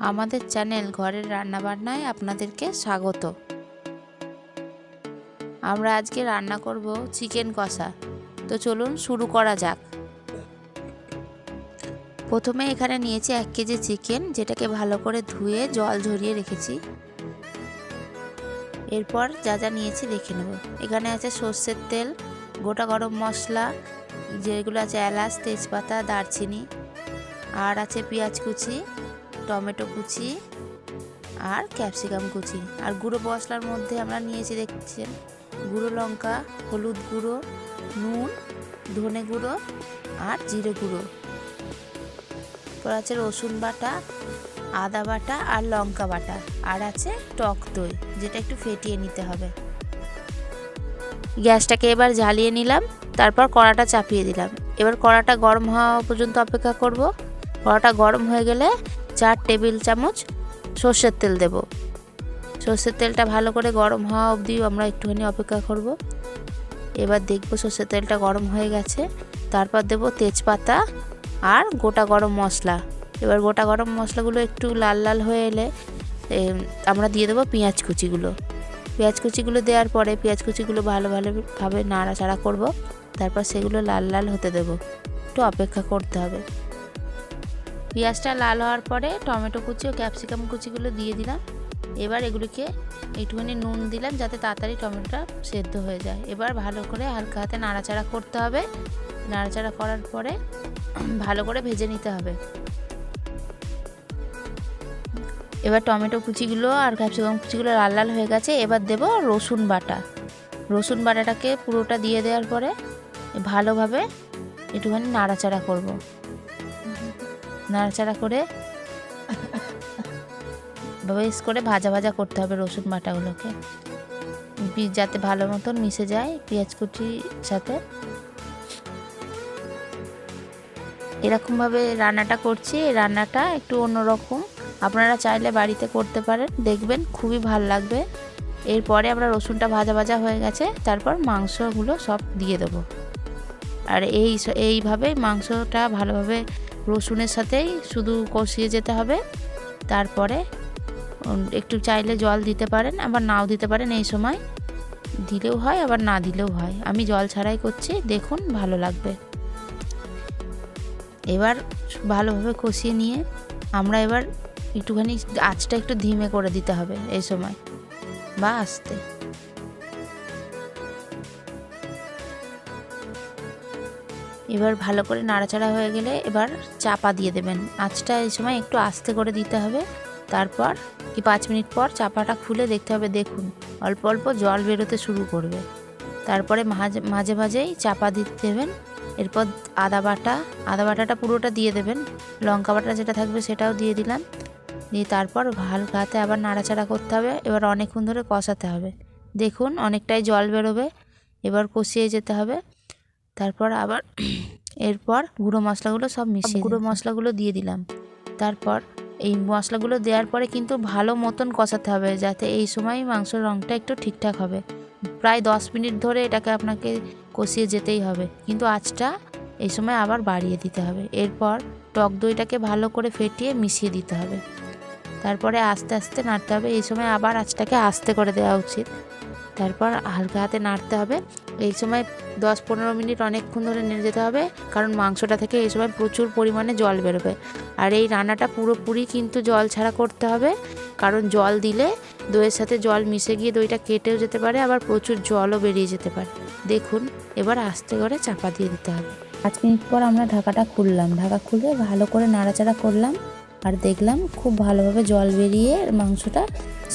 আমাদের চ্যানেল ঘরের রান্নাবান্নায় আপনাদেরকে স্বাগত। আমরা আজকে রান্না করব চিকেন কষা। তো চলুন শুরু করা যাক। প্রথমে এখানে নিয়েছি 1 কেজি চিকেন, যেটাকে ভালো করে ধুয়ে জল ঝরিয়ে রেখেছি। এরপর যা যা নিয়েছি দেখে নেব। এখানে আছে সর্ষের তেল, গোটা গরম মশলা যেগুলো আছে এলাচ, তেজপাতা, দারচিনি, আর আছে পেঁয়াজ কুচি, টমেটো কুচি আর ক্যাপসিকাম কুচি। আর গুঁড়ো মশলার মধ্যে আমরা নিয়েছি দেখছেন গুঁড়ো লঙ্কা, হলুদ গুঁড়ো, নুন, ধনে গুঁড়ো আর জিরে গুঁড়ো। তারপর আছে রসুন বাটা, আদা বাটা আর লঙ্কা বাটা, আর আছে টক দই, যেটা একটু ফেটিয়ে নিতে হবে। গ্যাসটাকে এবার জ্বালিয়ে নিলাম, তারপর কড়াটা চাপিয়ে দিলাম। এবার কড়াটা গরম হওয়া পর্যন্ত অপেক্ষা করব। কড়াটা গরম হয়ে গেলে 4 টেবিল চামচ সর্ষের তেল দেব। সর্ষের তেলটা ভালো করে গরম হওয়া অবধি আমরা একটুখানি অপেক্ষা করব। এবার দেখব সর্ষের তেলটা গরম হয়ে গেছে। তারপর দেব তেজপাতা আর গোটা গরম মশলা। এবার গোটা গরম মশলাগুলো একটু লাল লাল হয়ে এলে আমরা দিয়ে দেবো পেঁয়াজ কুচিগুলো। পেঁয়াজ কুচিগুলো দেওয়ার পরে পেঁয়াজ কুচিগুলো ভালোভাবে নাড়াচাড়া করব। তারপর সেগুলো লাল লাল হতে দেব, একটু অপেক্ষা করতে হবে। পেঁয়াজটা লাল হওয়ার পরে টমেটো কুচি ও ক্যাপসিকাম কুচিগুলো দিয়ে দিলাম। এবার এগুলিকে একটুখানি নুন দিলাম যাতে তাড়াতাড়ি টমেটোটা সেদ্ধ হয়ে যায়। এবার ভালো করে হালকা হাতে নাড়াচাড়া করতে হবে। নাড়াচাড়া করার পরে ভালো করে ভেজে নিতে হবে। এবার টমেটো কুচিগুলো আর ক্যাপসিকাম কুচিগুলো লাল লাল হয়ে গেছে। এবার দেব রসুন বাটা। রসুন বাটাটাকে পুরোটা দিয়ে দেওয়ার পরে ভালোভাবে একটুখানি নাড়াচাড়া করব। নাড়াচাড়া করে বেশ করে ভাজা ভাজা করতে হবে রসুন বাটাগুলোকে, যাতে ভালো মতন মিশে যায় পেঁয়াজ কুচির সাথে। এরকমভাবে রান্নাটা করছি। এই রান্নাটা একটু অন্যরকম, আপনারা চাইলে বাড়িতে করতে পারেন, দেখবেন খুবই ভালো লাগবে। এরপরে আমরা রসুনটা ভাজা ভাজা হয়ে গেছে, তারপর মাংসগুলো সব দিয়ে দেবো। আর এইভাবেই মাংসটা ভালোভাবে রসুনের সাথেই শুধু কষিয়ে যেতে হবে। তারপরে একটু চাইলে জল দিতে পারেন, আবার নাও দিতে পারেন। এই সময় দিলেও হয়, আবার না দিলেও হয়। আমি জল ছাড়াই করছি, দেখুন ভালো লাগবে। এবার ভালোভাবে কষিয়ে নিয়ে আমরা এবার একটুখানি আঁচটা একটু ধিমে করে দিতে হবে এই সময়, বা আস্তে। এবার ভালো করে নাড়াচাড়া হয়ে গেলে এবার চাপা দিয়ে দেবেন। আঁচটা এই সময় একটু আস্তে করে দিতে হবে। তারপর 5 মিনিট পর চাপাটা খুলে দেখতে হবে, দেখুন অল্প অল্প জল বেরোতে শুরু করবে। তারপরে মাঝে মাঝেই চাপা দিতে দেবেন। এরপর আদা বাটাটা পুরোটা দিয়ে দেবেন। লঙ্কা বাটা যেটা থাকবে সেটাও দিয়ে দিলাম। দিয়ে তারপর হালকা হাতে আবার নাড়াচাড়া করতে হবে। এবার অনেকক্ষণ ধরে কষাতে হবে। দেখুন অনেকটাই জল বেরোবে, এবার কষিয়ে যেতে হবে। তারপর আবার এরপর গুঁড়ো মশলাগুলো সব মিশিয়ে গুঁড়ো মশলাগুলো দিয়ে দিলাম। তারপর এই মশলাগুলো দেওয়ার পরে কিন্তু ভালো মতন কষাতে হবে, যাতে এই সময় মাংসের রঙটা একটু ঠিকঠাক হবে। প্রায় 10 মিনিট ধরে এটাকে আপনাকে কষিয়ে যেতেই হবে, কিন্তু আঁচটা এই সময় আবার বাড়িয়ে দিতে হবে। এরপর টক দইটাকে ভালো করে ফেটিয়ে মিশিয়ে দিতে হবে। তারপরে আস্তে আস্তে নাড়তে হবে। এই সময় আবার আঁচটাকে আস্তে করে দেওয়া উচিত। তারপর হালকা হাতে নাড়তে হবে। এই সময় 10-15 মিনিট অনেকক্ষণ ধরে নেড়ে যেতে হবে, কারণ মাংসটা থেকে এই সময় প্রচুর পরিমাণে জল বেরোবে। আর এই রান্নাটা পুরোপুরি কিন্তু জল ছাড়া করতে হবে, কারণ জল দিলে দইয়ের সাথে জল মিশে গিয়ে দইটা কেটেও যেতে পারে, আবার প্রচুর জলও বেরিয়ে যেতে পারে। দেখুন এবার আস্তে করে চাপা দিয়ে দিতে হবে। 5 মিনিট পর আমরা ঢাকাটা খুললাম। ঢাকা খুলে ভালো করে নাড়াচাড়া করলাম, আর দেখলাম খুব ভালোভাবে জল বেরিয়ে মাংসটা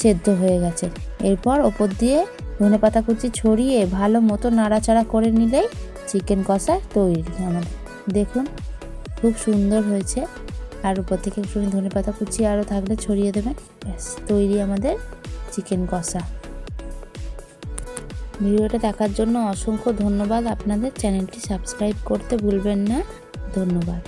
সেদ্ধ হয়ে গেছে। এরপর ওপর দিয়ে ধনেপাতা কুচি ছড়িয়ে ভালো মতো নাড়াচাড়া করে নিলেই চিকেন কষা তৈরি আমাদের। দেখুন খুব সুন্দর হয়েছে। আর উপর থেকে একটু ধনেপাতা কুচি আরও থাকলে ছড়িয়ে দেবেন, ব্যাস তৈরি আমাদের চিকেন কষা। ভিডিওটা দেখার জন্য অসংখ্য ধন্যবাদ। আপনাদের চ্যানেলটি সাবস্ক্রাইব করতে ভুলবেন না। ধন্যবাদ।